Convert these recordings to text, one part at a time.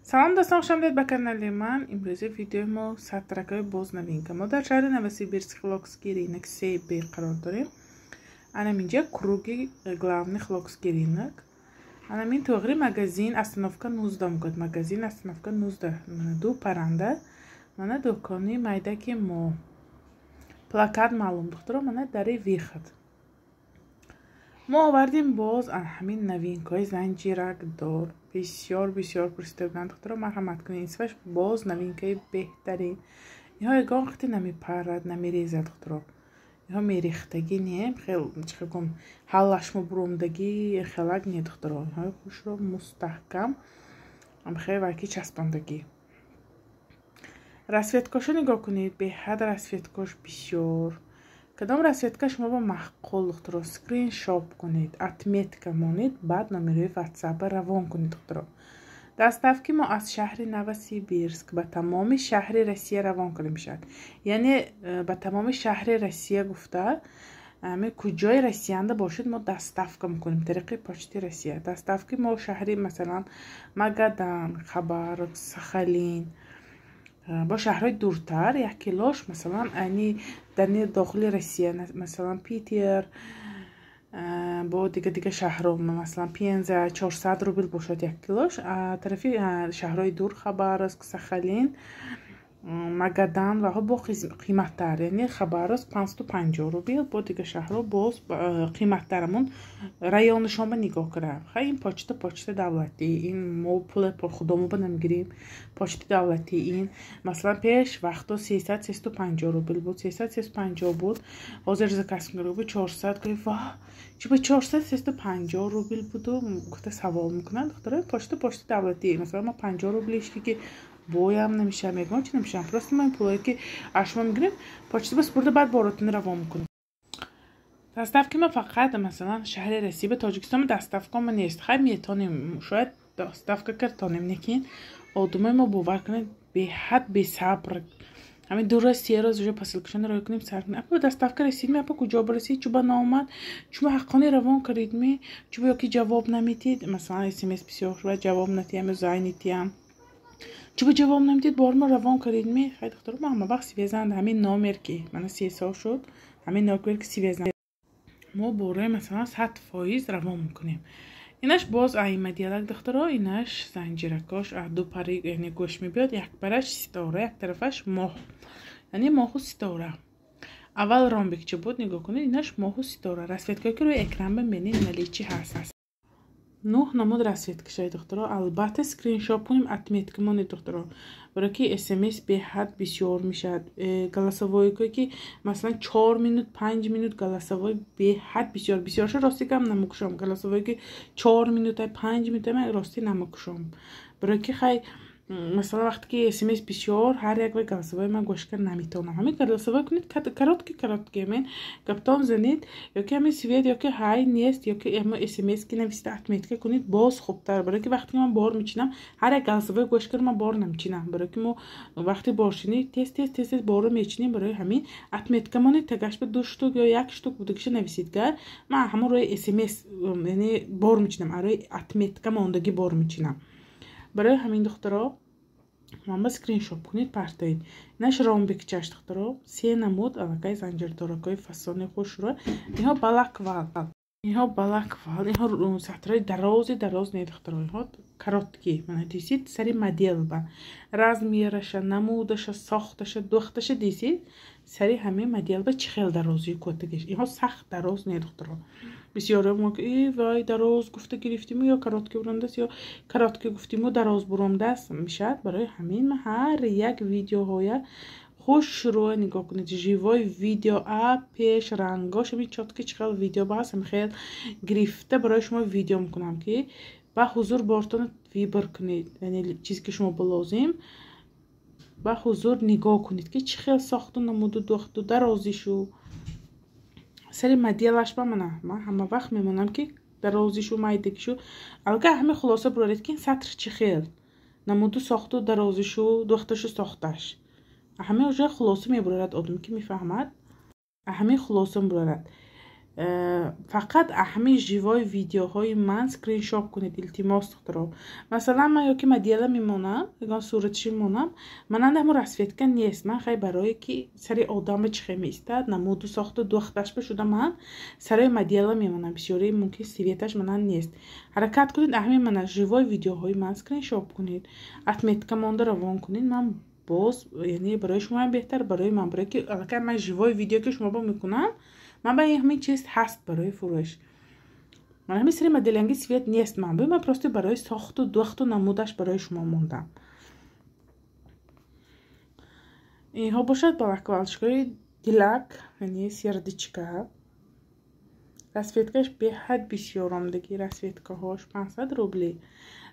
سلام دوستان، خوش آمدید به کانال من. امروزه ویدیو ما 100 ترکای باز نوین که ما در شهر نوسیبیرسک خلاقسکی рынок СБ قرار داریم. انا اینجا круги главный خلاقسکی рынок. انا این توغری магазин остановка 19 میگوید. магазин остановка 19 من دو پرنده من دکانی майдаки ما плакат معلوم دخترا من داری виход. ما آوردیم باز همین новинкой زنجیرک دار بسیار پرستیدن دخترا مرحمت کنید. این سوش باز новинкой بهترین. اینها یگان وقتی نمیپرد نمیریزد دخترا. اینها میریختگی نیم خیلی چخگم حالش مبرومدگی خلاق نی دخترا. اینها خوش رو مستحکم هم خیلی وکی چسباندگی. расцветкашо نگاه کنید. به حد расцветкаш بسیار کدام расцветка شما با معقول دخترا سکرین شاپ کنید، اتمیتکا مانید، بعد نمره واتساپ روان کنید دخترا. دستافکی ما از شهر نوسیبیرسک به تمام شهر روسیه روان کنیم شد. یعنی به تمام شهر روسیه گفته همه کجای روسیه انده باشید ما دستافکا میکنیم طریق پاچتی روسیه. دستافکی ما شهری مثلا ماگادان، خبارسک، ساخالین با شهرهای دورتر یک کیلوش مثلا یعنی در داخل روسیه مثلا پیتر با دیگه شهرها مثلا 500-400 روبل باشد یک کیلوش. طرفی شهرهای دور خبارسک، ساخالین، ماگادان و با قیمت تر یعنی خبارسک 550 روبل با دیگه شهرها باز قیمت ترمون رایون شما نگاه کنم. خیلی این پاچت دولتی این ما پول پر خودمون نمیگیریم. پاچت دولتی این مثلا پیش وقتا 300-350 روبل بود، 300-350 بود. حاضر زکاس میگه به 400 که واه چی به 400-350 روبل بود و گفته سوال میکنن دختره پاچت دولتی مثلا ما 50 روبلش که боям نمیشه میگم چی نمیشه просто من پولی که اشما میگیریم پاچتی بس برده بعد باراتون روان میکنیم. دستافکی ما فقط مثلا شهر رسی به تاجیکستان دستافکا ما نیست. خیلی میتونیم شاید دستافکا کردیم نکین آدمای ما باور کنید به حد به صبر همین درستی روز جو پاسلکشن رو کنیم سر کنیم. اپا دستافکا رسیدیم اپا کجا برسید چوبا نامد چوبا حقانی روان کردید می چوبا یکی جواب نمیدید مثلا اسمس بسیار شد جواب ندیم زاینیتیم چوب جواب نمیدید بار ما روان کردید می خیلی دختر ما همه وقت سیویزند همین نامر که من 3 سال شد همین ناکر که سیویزند ما باره مثلا 100% روان میکنیم. اینش باز ایمه دیالک دخترها اینش زنجیرکاش دو پری یعنی گوش میبیاد یک پرش ستاره یک طرفش ماه یعنی ماه و ستاره. اول رامبیک چه بود نگاه کنید اینش ماه و ستاره расцветка که روی اکران ببینید ملی چی هست. 9 نمود расцветка شاید دخترها البته سکرین شاپ کنیم اتمیتک مانید دخترها برای که اسمس به حد بسیار میشد. голосовой که مثلا 4 minut 5 minut голосовой به حد بسیار شد راستی کم نمکشم голосовой که 4 minut 5 minut من راستی نمکشم برای که خیلی مثلا وقتی که اسمس بسیار هر یک وقت голосовой من گوش کردن نمیتونم همین голосовой کنید کاراتکی من کپتان زنید یا که همین سوید یا که های نیست یا که اما اسمس که نویسید اتمیتک کنید باز خوبتر برای که وقتی من بار میچینم هر یک голосовой گوش کردن من بار نمیچینم برای که ما وقتی بارشینی تست بارو میچینیم برای همین اتمیتک مانی تگاش به 2 شتوک یا 1 شتوک بودکش نویسید که من همون روی اسمس یعنی بار میچینم روی اتمیتک ماندگی بار میچینم. برای همین دخترها من با سکرین شاپ کنید پرتایید. اینش رامبیک چش دخترها 3 نمود علاقه زنجیر دارکای فسان خوش رو اینها بلاکوال اینها سطرهای دراز نید دخترها اینها کاراتکی من دیسید سری مدل با размерش نمودش ساختش دوختش دیسید سری همه مدل با چخیل درازی کتگش اینها سخت دراز نید دخترها بسیار ما که ای وای دراز گفته گرفتیم یا کاراتکی برنده است یا کاراتکی گفتیم و دراز برنده است میشد. برای همین من هر یک ویدیوهای خوش رو نگاه کنید جیوای ویدیو پیش رنگاش همین چات که چقدر ویدیو با هست خیلی گرفته برای شما ویدیو میکنم که با حضور بارتون ویبر کنید یعنی چیزی که شما بلازیم با حضور نگاه کنید که چه خیلی ساخت و نمود و دوخت و درازیشو سری مدیلش با من همه وقت میمونم که درازیشو مایدکشو الگه همه خلاصه برارید که این سطر چه خیل نمودو ساخت و درازیشو دوختشو ساختش همه اجا خلاصه میبرارد آدم که میفهمد همه خلاصه میبرارد. фақат аҳамин живои видеоҳои ман скриншот кунед, илтимос духтуро. Масалан ман ёки модела мемонам, ягон суратши мемонам, мананда ҳамун расветка нест. Ман хай барое ки сари одама чӣ хе меистад, намуду сохту духташ бишуда ман сари модела мемонам. Бисёри мумкин светаш манан нест. ҳаракат кунед аҳамин мана живои видеоҳои ман скриншот кунед, отметка монда равон кунед. ман боз яъне барои шумо ҳам беҳтар, барои ман, барое ки аллакай ман живои видео ки шумо бо мекунам, ман ба ҳамин чиз ҳаст барои фурӯш. ман ҳамин сари моделянги свет нест ман бо, ман просто барои сохту духту намудаш барои шумо мондам. инҳо бошад балаклавочкаи дилак, яъне сердичка. расветкаш беҳад бисёр омадагӣ, расветкаҳош 500 рубли.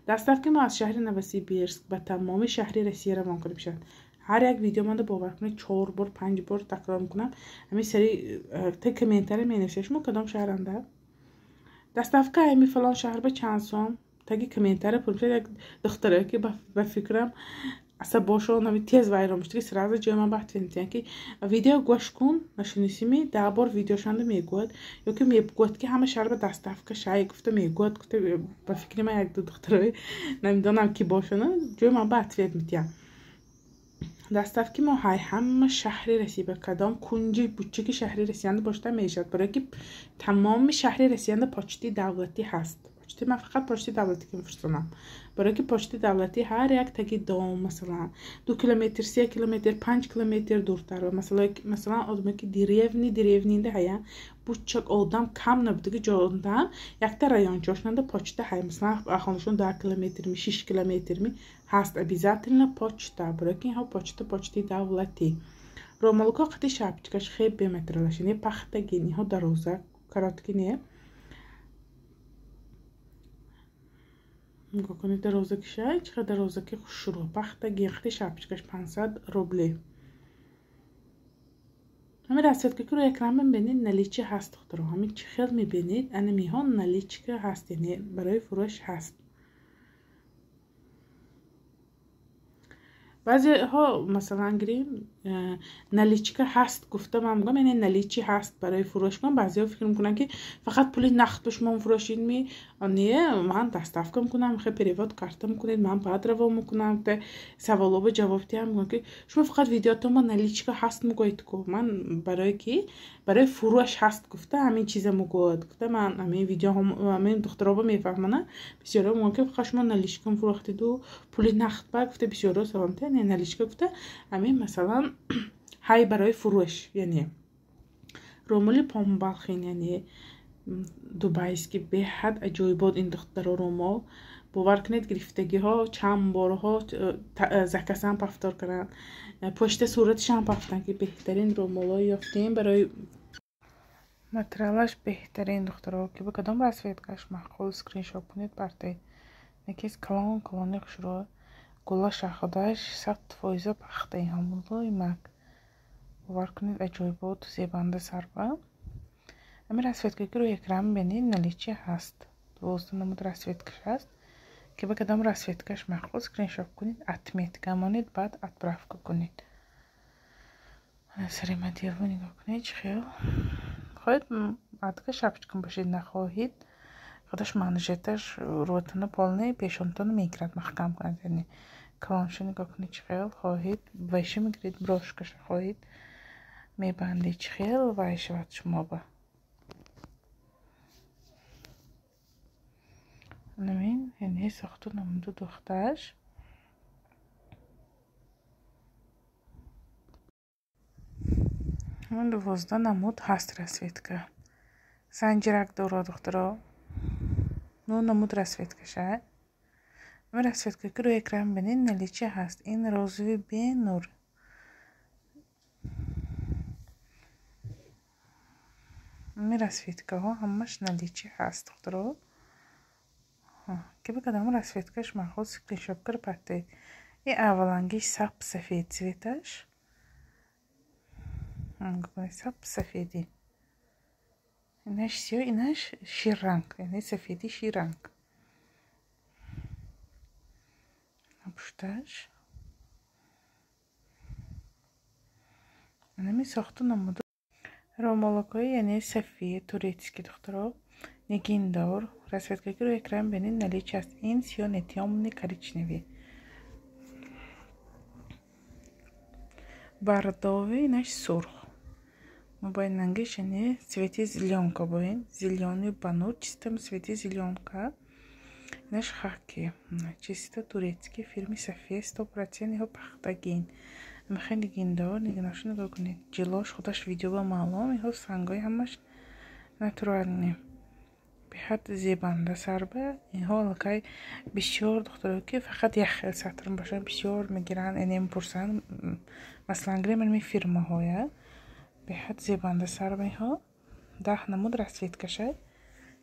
доставки мо аз шаҳри Новосибирск ба тамоми шаҳри Россия равон карда мешавад. ҳар як видео манда бовар кунед 4 бор 5 бор такрор мекунам. ҳамин сари та комментария менависед шумо кадом шаҳранда, доставка ами фалон шаҳр ба чанд сом, таги комментария пурсед. як духтаре ки ба фикрам асабошо нами тез вайрон мешуд, сразу ҷои ман бахт финтен ки видео гош кун нашинисими 10 бор видеошанда мегӯяд, ёки мегӯяд ки ҳама шаҳр ба доставка шай гуфта мегӯяд. гуфта ба фикри ман як ду духтаре намедонам ки бошона, ҷои ман бахт финт мития. доставки мо ҳай ҳама шаҳри Россия, ба кадом кунҷи бучаки шаҳри Россияда бошта мешавад, барое ки тамоми шаҳри Россияда почти давлатӣ ҳаст. почти ман фақат почти давлатӣ ки мефурстонам, барое ки почти давлатӣ ҳар як таги дом масалан 2 километр 3 километр 5 километр дуртар, масалан одаме ки деревнинда ҳая бучак одам кам набудаги ҷондам якта районча ошнанда почта ҳай, масалан ахонашон 2 километрми 6 километрми ҳаст обязательно почта, барое ки инҳо почти давлатӣ. ромалуко қати шапчикаш хеб беметралаш, яъне пахтаги инҳо дароза каротки не нигоҳ кунед, дарозаки шай чиқа дарозаки хушрӯ пахтаги қати шапчикаш 500 рубли. ҳамин расветка ки рӯи экран мебинед наличи ҳаст духтуро, ҳамин чӣ хел мебинед анамиҳо наличка ҳаст, яъне барои фурӯш ҳаст. баъзеҳо масалан гирем наличка ҳаст гуфта ман мегӯям, яъне наличи ҳаст барои фурӯш кунам. баъзеҳо фикр мекунанд ки фақат пули нақд ба шумо мефурӯшидми, не, ман доставка мекунам, хе перевод карта мекунед, ман баъд равон мекунам. саволо ҷавоб диҳам мегӯям ки шумо фақат видеотон ба наличка ҳаст мегӯед ку, ман барое ки барои фурӯш ҳаст гуфта ҳамин чиза мегӯяд. гуфта ман ҳамин видеоҳо ҳамин духтароба мефаҳмонанд. бисёро мегӯям ки фақат шумо наличка мефурӯхтиду пули нақд ба, гуфта бисёро саволта не наличка гуфта ҳамин масалан ҳай барои фурӯш, яъне ромули помбалхин, яъне дубайский беҳад аҷоибот ин духтаро ромол. бовар кунед гирифтагиҳо чанд борҳо закасан пафтор карданд, почта сураташам пафтан ки беҳтарин ромоло ёфтем барои материалаш беҳтарин духтаро ки ба кадом расветкаш маъқул скриншот кунед партед некис калони хушро гула шаходаш 100% пахта инҳомулои мак. бовар кунед аҷоибот зебанда сарба. ҳамин расветка ки рӯи экран мебинед наличи ҳаст, 12 намуд расветкаш ҳаст ки ба кадом расветкаш маъқул скриншот кунед, отметка монед, баъд отправка кунед. сари моделро нигоҳ кунед чӣ хел хоҳед, адка шапчикам бошед нахоҳед худаш манжеташ рӯтана полный пешонтона мегирад маҳкам кунад, яъне клонша нигоҳ кунед чӣ хел хоҳед вайша мегиред, брошкаша хоҳед мебандед чӣ хел вай шавад шумо ба намин, яъне сохту намуду духташ. ҳамин 12 намуд ҳаст расветка. санҷирак дора духтаро 9 намуд расветкаша. ҳамин расветка ки рӯи экран бинед наличи ҳаст. ин розови бенур. ҳамин расветкаҳо ҳамаш наличи ҳаст духтаро ки ба кадом расветкаш маъқул скриншот карда партед. ин аввалангиш саб сафед цветаш, саб сафеди, инаш сиё, инаш ширранг, яъне сафеди ширранг. пушташ нами сохту намуду ромолокои яъне сафед турецки духтуро нигиндор расветкаги рӯи экран бинед наличие аст. Ин сиёне тёмный коричневый. Бордовый наш сурх. Мы будем на английском цвете зеленка будем. Зеленый банут чистом цвете зеленка. Наш хаки. Чисто турецкий фирмы сафед 100% его пахтагин. Механик гиндор нигинашо нигоҳ кунед. Ҷилош худаш видео маълум. Иҳо сангои ҳамаш натуральни. Беҳад зебанда сарба. Иҳо аллакай бисёр духтуро ки фақат як хел сатрн бошад бисёр мегиранд, яъне мепурсанд. Маслан гремерми фирмаҳоя. Беҳад зебанда сарба иҳо. 10 намуд расветкашай.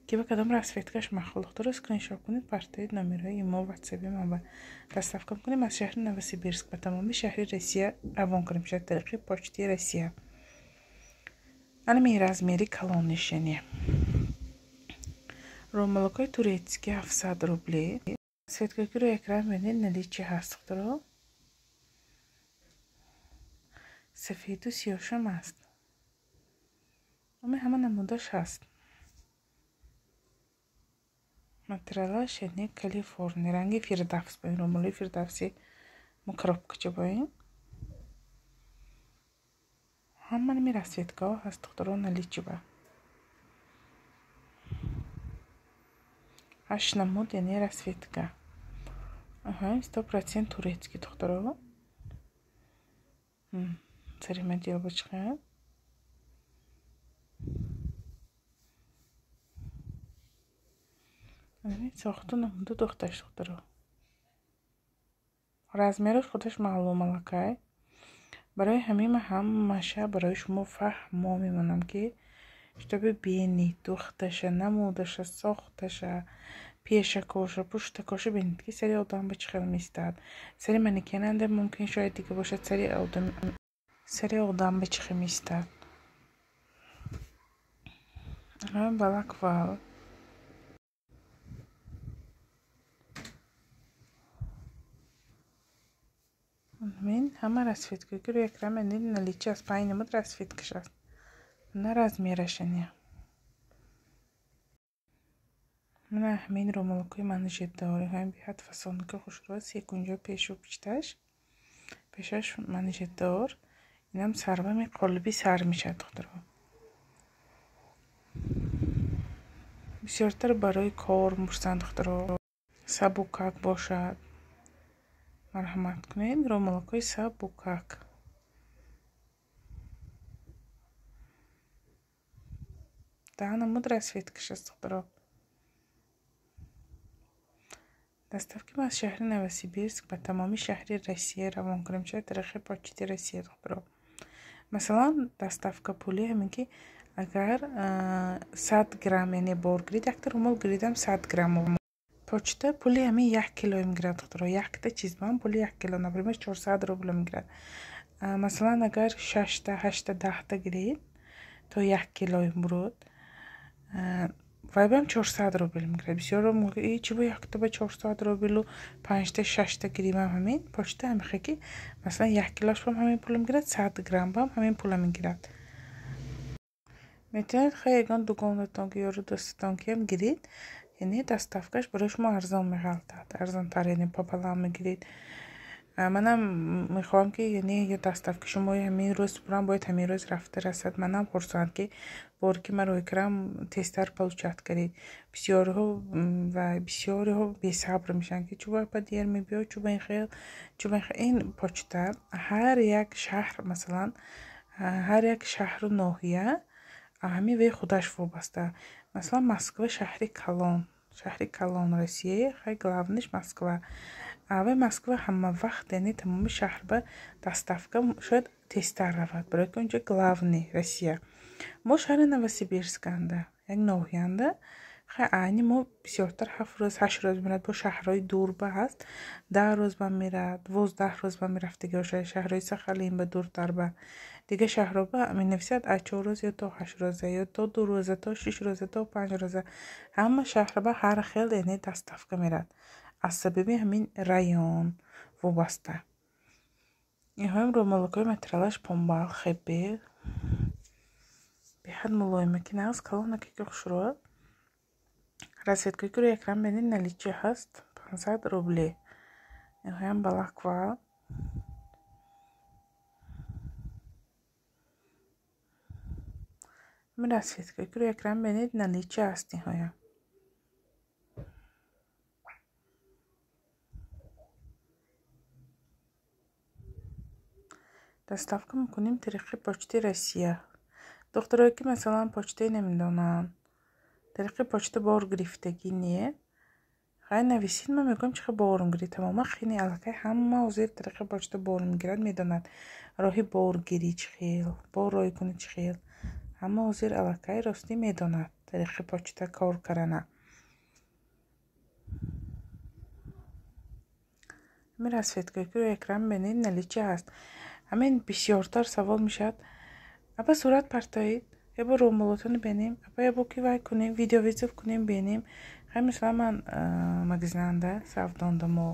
Ки ба кадом расветкаш махол духтуро скриншот кунед, партоед номерҳои имо ватсаби мо ба доставка кунем аз шаҳри Новосибирск ба тамоми шаҳри Россия равон кунем шад тариқи почти Россия. Анами размери калонишене. ромолокои турецки 700 рубли. Расветкаги рӯи экран бинед наличие ҳаст духтуро. сафеду сиёшам аст. ҳама намудаш ҳаст. материалаш яъне калифорния. ранги фирдавс боин. ромолои фирдавси мукропкача боин. ҳамаи расветкаҳо ҳаст духтуро наличие ба 8 намуд яъне расветка. 100% турецки духтуро. Царим отделочка. сохту намуду духташ духтуро. размераш худаш маълум аллакай. барои ҳамин ҳамаша барои шумо фаҳмо мемонам ки чтобы бинед духташа, намудаша, сохташа, пешакоша, пуштакоша бинед ки сари одам ба чӣ хел меистад. Сари манекенанда мумкин шояд дига бошад, сари одам ба чӣ хел меистад. балаквал. Мен ҳама расветкаги рӯи экран бинед наличие аст. 5 намуд расветкаш аст. На размерашане. мана ҳамин ромолокои манжетдор. ҳамин беҳад фасонка хушрӯз. якунҷо пешу пишташ. пешаш манжетдор. инам сарбами қолиби сар мешад духтуро. бисёртар барои кор мепурсанд духтуро. сабукак бошад. марҳамат кунед. ромолокои сабукак. да намуд расветкаш аст духтуро. доставки мо аз шаҳри Новосибирск ба тамоми шаҳри Россия равон кунем шад тариқи почти Россия духтуро. масалан доставка пули ҳамин ки агар 100 грамм яъне бор гирид, якта ромол гиридам 100 грамм. почта пули ҳамин 1 кило мегирад духтуро. якта чиз бам пули 1 кило, например 400 рубл мегирад. масалан агар 6та 8та 10та гирид то 1 кило буруд вайбам 400 рубл мегирад. бисёро муги чӣ бо якта ба 400 рублу 5та 6та гиримам ҳамин почта ҳамихе ки масалан 1 килош бам ҳамин пула мегирад, 100 грамм бам ҳамин пула мегирад. метавонед хай ягон дугонатон ки ёру дӯстатон киам гирид, яъне доставкаш барои шумо арзон меғалтад. арзонтар яъне побаланд мегирид. манам мехоҳам ки яъне ё доставки шумо ҳамин рӯз бурам бояд ҳамин рӯз рафта расад. манам хурсанд ки бори ки маро экран тезтар получат карид. бисёриҳо бесабр мешанд ки чӯ бояд ба дер мебиёд, чӯ ба ин хел, чӯ ба ин хел. ин почта ҳар як шаҳр, масалан ҳар як шаҳру ноҳия ҳамин ваи худаш вобаста. масалан Москва шаҳри Калон Россия, хай главниш Москва. авай Москва ҳама вақт яъне тамоми шаҳр ба доставка шояд тезтар равад, барои ки онҷо главни Россия. мо шаҳри Новосибирсканда, як ноҳиянда хай айни мо бисёртар 7 рӯз 8 рӯз мерад. бо шаҳрҳои дур ба ҳаст 10 рӯз ба мерад, 12 рӯз ба мерафтаги ошад. шаҳрҳои Сахалин ба дуртар ба дига шаҳрҳо ба менависад аз 4 рӯз ё то 8 рӯза ё то 2 рӯза то 6 рӯза то 5 рӯза. ҳама шаҳр ба ҳар хел яъне доставка мерад аз сабаби ҳамин район вобаста. иҳоим ромолокои материалаш помбал хебе беҳад мулоим макинаст, калонакки хушро. Расветкаи кури экран бенед наличие ҳаст 500 рубле. Инҳоям балаква. Ин расветкаи кури экран бенед наличие ҳаст инҳоям. доставка мекунем тариқи почтаи Россия. духтарои ки масалан почтаи намедонанд, тариқи почта бор гирифтагӣ не. хай нависид, ман мегӯям чихел борум гирӣ. тамома хини аллакай ҳама ҳозир тариқи почта бор мегирад, медонад роҳи боргирӣ чӣ хел, бор роҳи кунӣ чӣ хел. ҳама ҳозир аллакай ростӣ медонад тариқи почта кор карана. ҳамин расветкаи кури экран бенед наличие ҳаст. ҳамин бисёртар савол мешавад. аба сурат партоид, ябо ромолотони бенем, аба ябо ки вай кунем, видеовизов кунем бенем. хай мисалан ман магазинанда савдондамо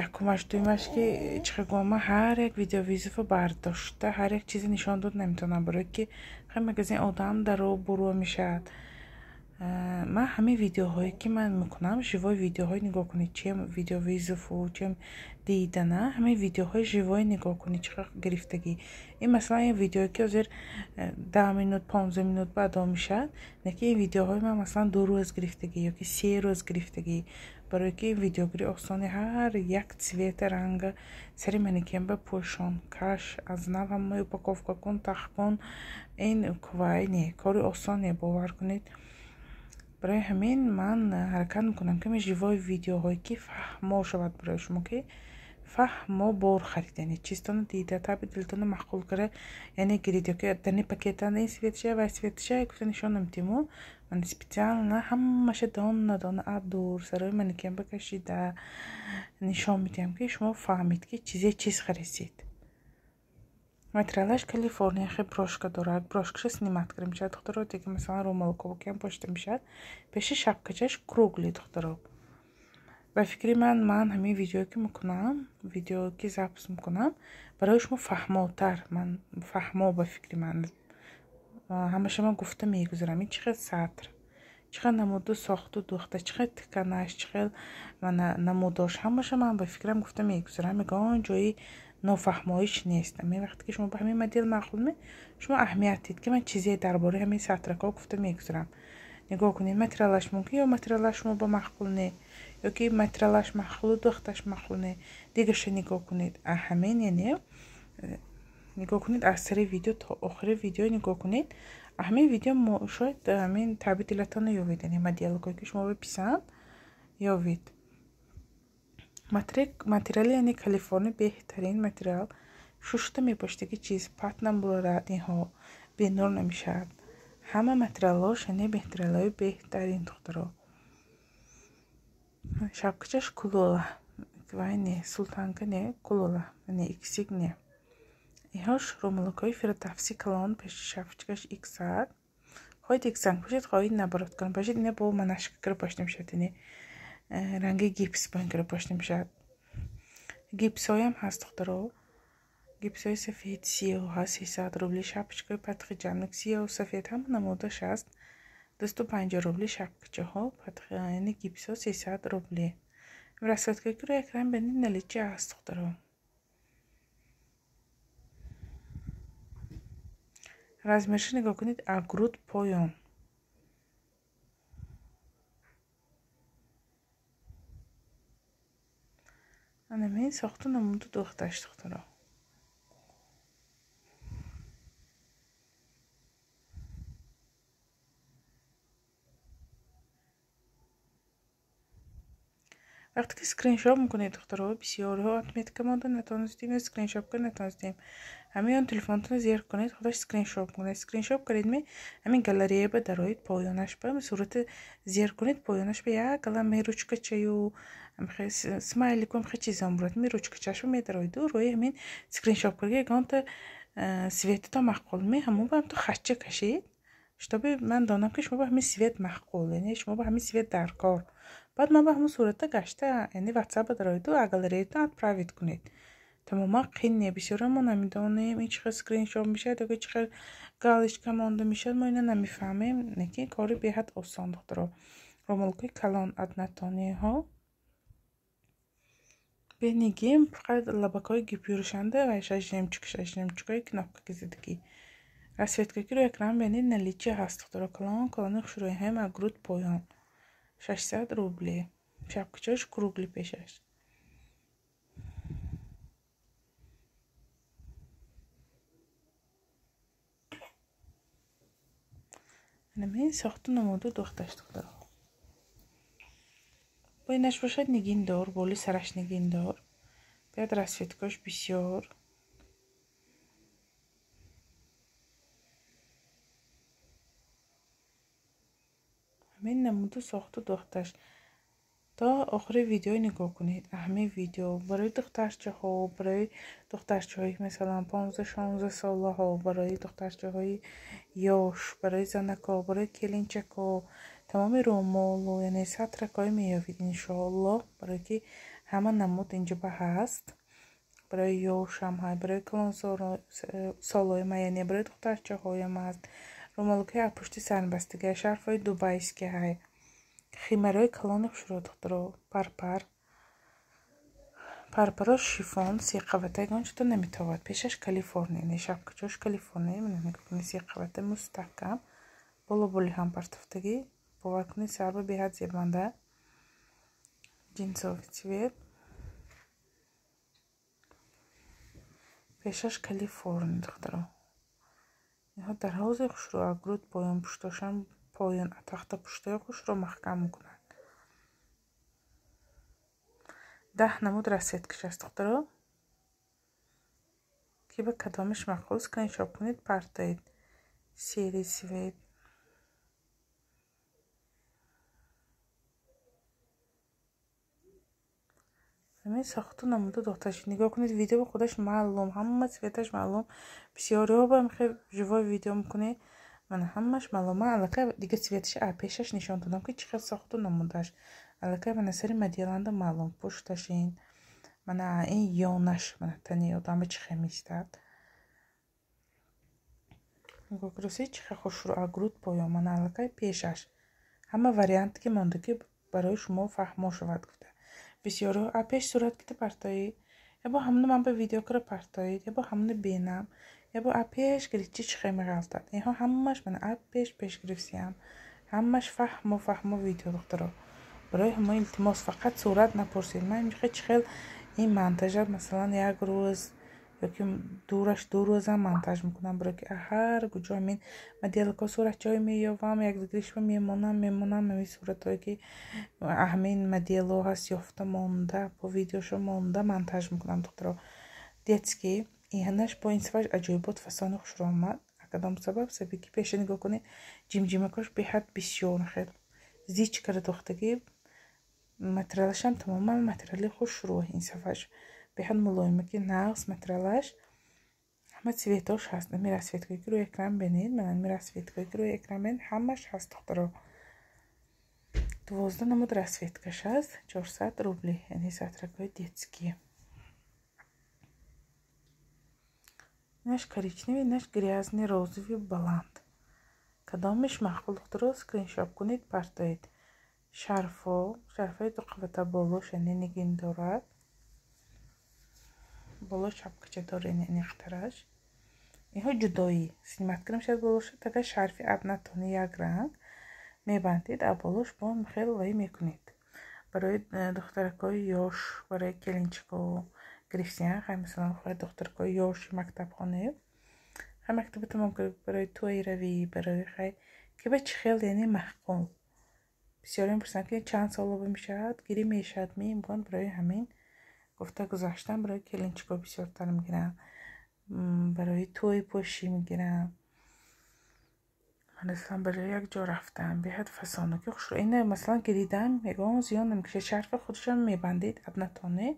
якумаш дуюмаш ки чихагома ҳар як видеовизофо бардошта ҳар як чизе нишон дод наметавонам, барое ки хай магазин одам даро бурво мешавад. ман ҳамин видеоҳое ки ман мекунам, живой видеоҳои нигоҳ кунед, чем видеовизофу, чем дидана, ҳамин видеоҳои живой нигоҳ кунед чӣ хел гирифтагӣ. ин масалан ин видеое ки ҳозир 10 минут 15 минут баъд дом мешавад, неки ин видеоҳои ман масалан 2 рӯз гирифтагӣ ёки 3 рӯз гирифтагӣ, барое ки ин видеогирӣ осони ҳар як цвета ранга сари манекен бипӯшон, каш аз нав ҳама упаковка кун, тах кун. ин кувай не кори осоне, бовар кунед. барои ҳамин ман ҳаракат мекунам ки живой видеоҳое ки фаҳмо шавад барои шумо, ки фаҳмо бор хариденед, чизтоно дида таби дилтоно маъқул кара, яъне гирид ёки дани пакетанда ин светша вай светша гуфта нишон намедиму. ман специально ҳамаша дона дона абдур сарои манекен бакашида нишон медиҳам, ки шумо фаҳмед ки чизе чиз харисед. материалаш Калифорния хе брошка дорад. брошкаша сниматка мешавад. духтаро дига масалан ромалково ки ҳам почта мешавад, пеши шапкачаш кругли духтаро. ба фикри ман ҳамин видеое ки мекунам, видеое ки запис мекунам, барои шумо фаҳмотар, ман фаҳмо ба фикри ман ҳамаша ман гуфта мегузарам. ин чӣ хел сатр, чӣ хел намуду сохту духта, чӣ хел тиканаш, чӣ хел намудош, ҳамаша ман ба фикрам гуфта мегузарам. мегӯям ҷои нофаҳмоиш нест. ҳамин вақте ки шумо ба ҳамин модел маъқул ме, шумо аҳамият дид ки ман чизе дар бораи ҳамин сатрако гуфта мегузарам. нигоҳ кунед материалаш мумкин ё материалаш шумо ба маъқул не, ёки материалаш маъқулу духташ маъқул не. дигаша нигоҳ кунед. ҳамин яъне нигоҳ кунед аз сари видео то охири видео нигоҳ кунед. ҳамин видео шояд ҳамин таби дилатона ёвед, яъне моделҳое ки шумо биписанд ёвед. материали яъне Калифорния беҳтарин материал. шушта мебошад ки чиз пат намебарад, инҳо бенур намешавад. ҳама материалош яъне материалҳои беҳтарин духтаро. шапкачаш кулола, вай не султанка не кулола, не иксик не. инҳош ромалакои фирдавси калон, пеши шапкачаш иксак. хоҳед иксак бошед, хоҳед набарот калон бошед, ина бо манашка кара пошта мешавад, яъне ранги гипс бо ин кара пошта мешавад. гипсҳоям ҳаст духтаро. гипсҳои сафед сиёҳ ҳаст 300 рубли. шапкачаҳои патхи ҷамник сиёҳу сафед ҳама намудаш ҳаст 250 рубли. шапкачаҳо патхи яъне гипсҳо 300 рубли. расветкаи кури экран бенед наличие ҳаст духтаро. размерша нигоҳ кунед, агруд поён. анамин сохту намуду духташ духтаро. вақте ки скриншот мекунед духтаро, бисёриҳо отметка мода натонистем скриншот кунед, натонистем. ҳамин телефонтон зер кунед, худаш скриншот кунед. скриншот кардем, ҳамин галерея ба дароид поёнаш ба сурати зер кунед, поёнаш ба як галам ручкачаю смайлику хе чизам бурад ми ручкачаш медароид рӯи ҳамин скриншот карга ягонта светто маъқул ме ҳамон ба то хача кашид, чтобы ман донам ки шумо ба ҳамин свет маъқул, яъне шумо ба ҳамин свет дар кор. баъд ман ба ҳамон сурата гашта, яъне ватсап ба дароиду а галереятон отправит кунед. تماما قینه بسیار ما نمیدانیم این چقدر اسکرین شات میشه یا چقدر галочка مانده میشه ما اینو نمیفهمیم نکی کاری به حد آسان دخترا ромалки калон однотонии-ҳо бенигим фақат лабакҳои гипюршанда ва шаш жемчугаи кнопкаки зидагӣ расветкакиро экран бенид наличие ҳаст духтуро калони хушрӯяҳои магрут поён 600 рубли шапкачааш кругли пешаш намин сохту намуду духташ духтуро боинаш бошад нигиндор боли сараш нигиндор бяд расветкаш бисёр ҳамин намуду сохту духташ تا آخر ویدیو نگاه کنید همه ویدیو برای دخترچه ها برای دخترچه های مثلا 15-16 ساله ها برای دخترچه های یاش برای زنک ها برای کلینچک ها تمام رومالو یعنی سطرک های میابید انشاءالله برای که همه نمود اینجا به هست برای یاش هم های برای کلان سالای ما یعنی برای دخترچه های هم هست رومالو که پشت سربستگی شرف های دوبایسکی های خیمرای کلان خشورا دخترو парпарош шифон сиқаватагон чуту намитовад пешаш калифорния не шапкачош калифорния менамекуни сиқавата мустаҳкам боло боли ҳам партофтагӣ бовар куни сарба беҳад зебанда ҷинсови цвет пешаш калифорния духтаро иҳо дар ҳози хушрӯ агруд поён пуштошам поён атахта пуштои хушро маҳкам мекунад 10 намуд расветкаш аст духтаро ки ба кадомиш мақбул скриншот кунед партоед сери свет ҳамин сохту намуду духташ нигоҳ кунед видео ба худаш маълум ҳама цветаш маълум бисёриҳо ба мехе живой видео мекунед мана ҳамаш маълума аллакай дига цветаш пешаш нишон додам ки чӣ қадр сохту намудаш аллакай мана сари моделанда маълум пушташин мана ин ёнаш мана тани одама чӣ хел меистад гокроси чӣ хел хушрӯ агруд поён мана аллакай пешаш ҳама вариант ки монда ки барои шумо фаҳмо шавад гуфта бисёриҳо пеш сурат гита партоӣ ябо ҳамна ман ба видео кара партоид ябо ҳамна бенам ябо пеш гиричи чӣ хел меғалтад инҳо ҳамаш мана пеш гирифсиям ҳамаш фаҳмо видео духтаро барои ҳама илтимос фақат сурат напурсед ман мехе чӣ хел ин монтажа масалан як рӯз ёки дураш 2 рӯза монтаж мекунам барои ки ҳар куҷо ҳамин моделко суратчаҳое меёбам якдигаришро мемонам ҳамин суратҳое ки ҳамин модело ҳаст ёфта монда бо видеошо монда монтаж мекунам духтаро детский иҳанаш бо ин сифаш аҷоибот фасони хушро омад акадом сабаб саби ки пеша нигоҳ кунед ҷимҷимакош беҳад бисёр хел зичкара духтагӣ материалашам тамоман материали хушрӯ ин сафаш беҳад мулоимаки нағз материалаш ҳама цветош ҳаст нами расветкое ки рӯи экран бенед мана нами расветкое ки рӯи экран бенед ҳамаш ҳаст духтаро 12 намуд расветкаш аст 400 рубли яъне сатракҳои детские инаш коричневый инаш грязный розовый баланд кадомиш мақбул духтаро скриншот кунед партоед шарфҳои дуқабата болош яъне нигин дорад боло шапкача дорад яъне ихтараш инҳо ҷудоӣ сниматка намешавад болошад агар шарфи однотонӣ як ранг мебандед болош бо хел вай мекунед барои духтаракҳои ёш барои келинчико гирифсиян хай масалан хай духтаракҳои ёши мактабхона хай мактаби тамом кард барои туи равӣ барои хай ки ба чӣ хел яъне маҳқул бисёре мепурсанд ки чанд солоба мешавад гирӣ мешавад мегӯянд барои ҳамин гуфта гузаштан барои келинчико бисёртар мегирам барои туи пӯшӣ мегирам масалан барои як ҷо рафтан беҳад фасонаки хушрӯ ин масалан гиридан ягон зиён намекашад шарфи худашам мебандед однотонӣ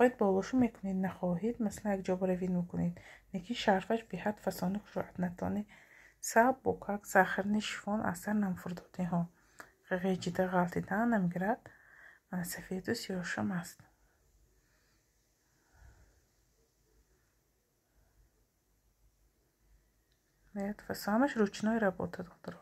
хоҳед болошо мекунед нахоҳед масалан як ҷо баравид мекунед лекин шарфаш беҳад фасони хушрӯ однотонӣ саб бокак захарни шифон асар намфурдодиҳо ғеҷида ғалтидан намегирад мана сафеду сиёшам аст Это самая ручной работа, доктор.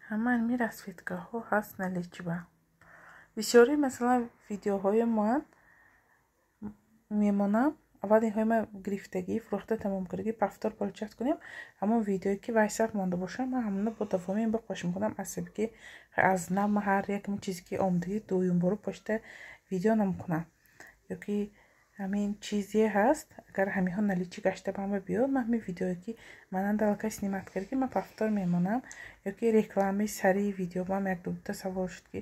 ҳама илми расветкаҳо ҳаст наличба. бисёри масалан видеоҳои ман мемонам аввал инҳои ман гирифтагӣ фурӯхта тамом кардагӣ повтор полчат кунем ҳамон видеое ки вайсақ монда бошад ман ҳамона бо давоми ба пошт мекунам асаби ки аз нав ман ҳар як чизе ки омадагӣ дуюмбора пошта видео намекунам ёки ҳамин чизе ҳаст агар ҳамиҳо наличӣ гашта ба ма биёд ман ҳамин видеое ки манан далакай снимат кардагӣ ман повтор мемонам ёки рекламаи сарии видео ман як дута савол шуд ки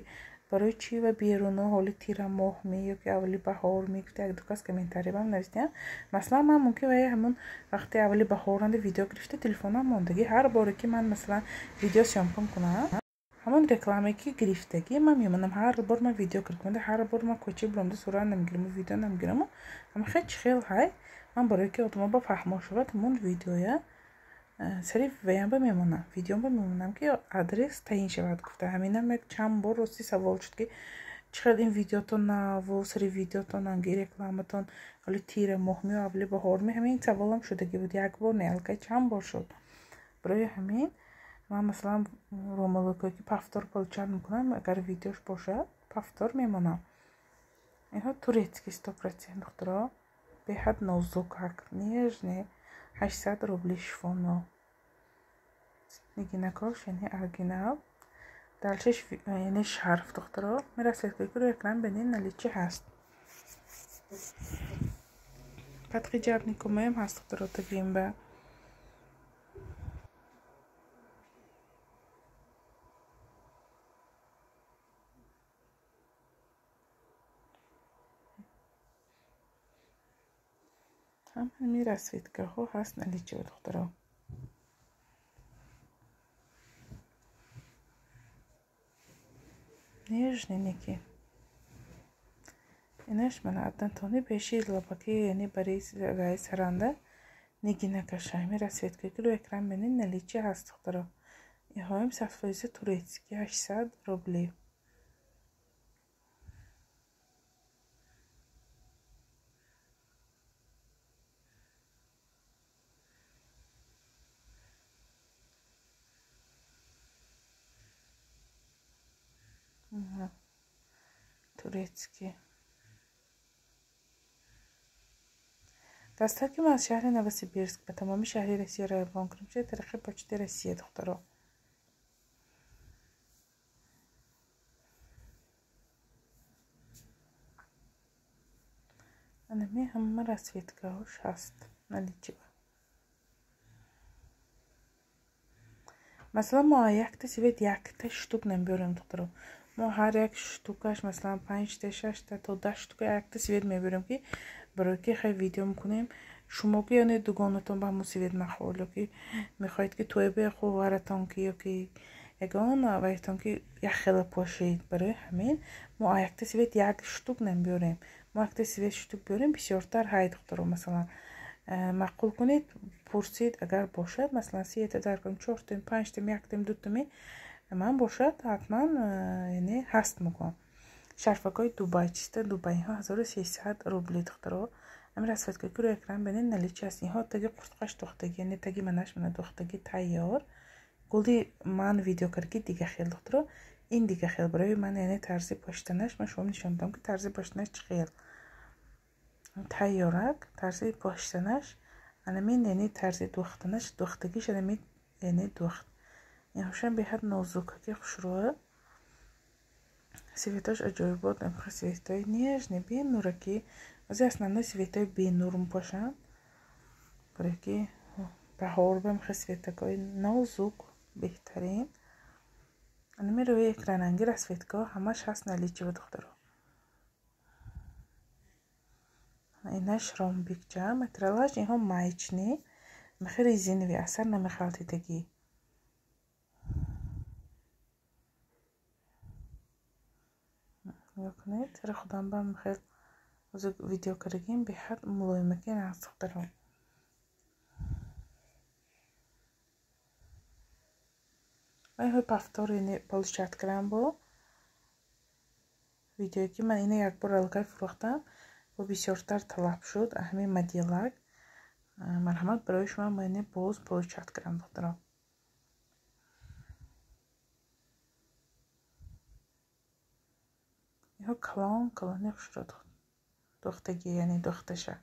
барои чӣ ва беруно ҳоли тира моҳ ме ёки аввали баҳор мегуфта як ду кас комментарий бам нависидиям масалан ман мумкин вая ҳамон вақти аввали баҳоранда видео гирифта телефонам мондагӣ ҳар боре ки ман масалан видео сёмка мекунам ҳамон рекламае ки гирифтагӣ ман мемонам ҳар бор ман видео кардагӣ ҳар бор ман кӯча биромда сура намегирам видео намегирам ҳама хел ҳай ман барое ки одама ба фаҳмо шавад ҳамон видеоя сариф ваянба мемонам видеомба мемонам ки адрес таъин шавад гуфта ҳаминам як чанд бор рости савол шуд ки чӣ қадр ин видеотон наву сари видеотон анги рекламатон ҳоли тира моҳ ме аввали баҳор ме ҳамин саволам шудагӣ буд як бор не алкай чанд бор шуд барои ҳамин ман масалан ромалокое ки повтор полчат мекунам агар видеош бошад повтор мемонам инҳо турецки 100% духтуро беҳад нозук нежне 800 рубли шифоно гинекош яъне оригинал дальшиш яъне шарф духтуро мерасветкаи экран бинин наличи ҳаст подхиҷабникумаем ҳаст духтуро тагимба ҳамаи расветкаҳо ҳаст наличи духтуро нежненеки инаш мана аднатони беши лабаки яъне барои саранда нигинакаша ҳами расветкаи кило экран бинин наличи ҳаст духтуро иҳоим 100% турецки 800 рубли турецки дастаки ма аз шаҳри новосибирск ба тамоми шаҳри россия равон кардем шуд тариқи почти россия духтуро анами ҳама расветкаҳош ҳаст наличива масалан мо якта свет якта штук намебёрем духтуро мо ҳар як штукаш масалан 5 6 то 10 штука якта свет мебёрем ки барои ки хай видео мекунем шумо ки ёне дугонатон ба ҳамон свет нахоҳед ёки мехоҳед ки тӯебе хуваратон ки ёки ягон вайтон ки яхела пошед барои ҳамин мо якта свет як штук намебёрем мо якта свет штук бёрем бисёртар ҳай духтуро масалан маъқул кунед пурсид агар бошад масалан 3 даркам 4 тем 5 тем 1 тем 2 тем ман бошад ҳатман яъне ҳаст мекунам шарфакои дубай чиста дубайҳо 1300 рубли духтуро ҳамин расветкаи кӯро экран бинин наличи аст инҳо таги қуртқаш духтагӣ яъне таги манаш мана духтагӣ тайёр гулди ман видео карги дига хел духтуро ин дига хел барои ман яъне тарзи поштанаш ман шумо нишон додам ки тарзи поштанаш чӣ хел тайёрак тарзи поштанаш анамин яъне тарзи духтанаш духтагиш анамин яъне духт инҳошам беҳад нозукаки хушрӯа светош аҷоибот намеха светои нежни бенураки баъзе основной светои бенур мепошанд барои ки баҳор бамеха светакои нозук беҳтарин анами рӯи экрананги расветкаҳо ҳамаш ҳаст наличива духтуро инаш ромбикҷа материалаш инҳо маечни мехи резинови асар намехалтидагӣ ёкунед сари худам ба мехел ӯзи видео карагим беҳад мулоимаки наздук даром ва инҳои повтори полшат кардам бо видеое ки ман ина як бор алгай фурохтам ва бисёртар талаб шуд ҳамин моделак марҳамат барои шумо ман боз получат кардам духтарам. иҳо калони хушро духтаги яъне духташа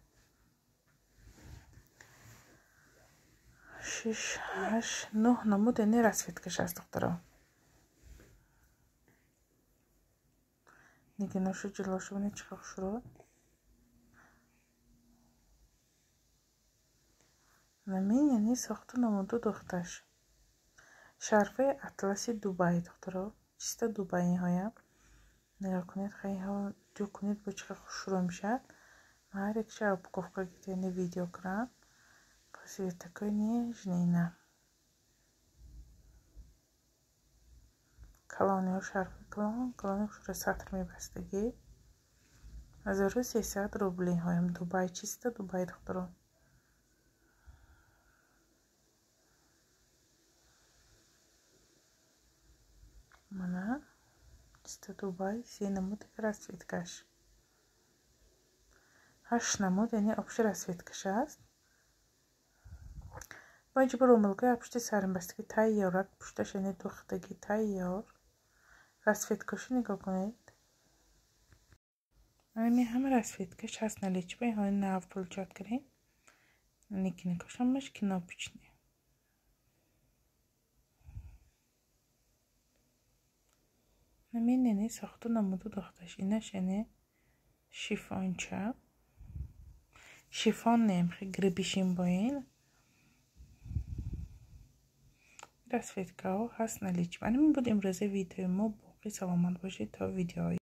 6 8 9 намуд яъне расветкаш аст духтарам. нигоношу ҷилошу бинед чӣ қадр хушро. намин яъне сохту намуду духташ шарфаи атласи Дубай духтарам. чиста Дубай ниҳоям. нигоҳ кунед хайҳо видео кунед бо чӣ қадр хушро мешавад. ман ҳар якша упаковка яъне видео кардам. красивый такой нежный на калониҳо шарфи калони хушро сатр мебастагӣ 1300 рубли ҳоям Дубай чиста Дубай духтарам. мана чиста Дубай 3 намуд расветкаш 8 намуд яъне обши расветкаш аст. ба ҷибр омилгои пушти саринбастагӣ тайёрак пушташ яъне духтагӣ тайёр. расветкаши нигоҳ кунед. ами ҳама расветкаш ҳаст наличба иҳои нав получат кардем. никинекошам маш кинопичне. намин яъне сохту намуду духташ инаш яъне шифонча шифон немхи гребишин боин расветкаҳо ҳаст наличба. ҳамин буд имрӯзаи видеои мо. боқӣ саломат бошед то видеои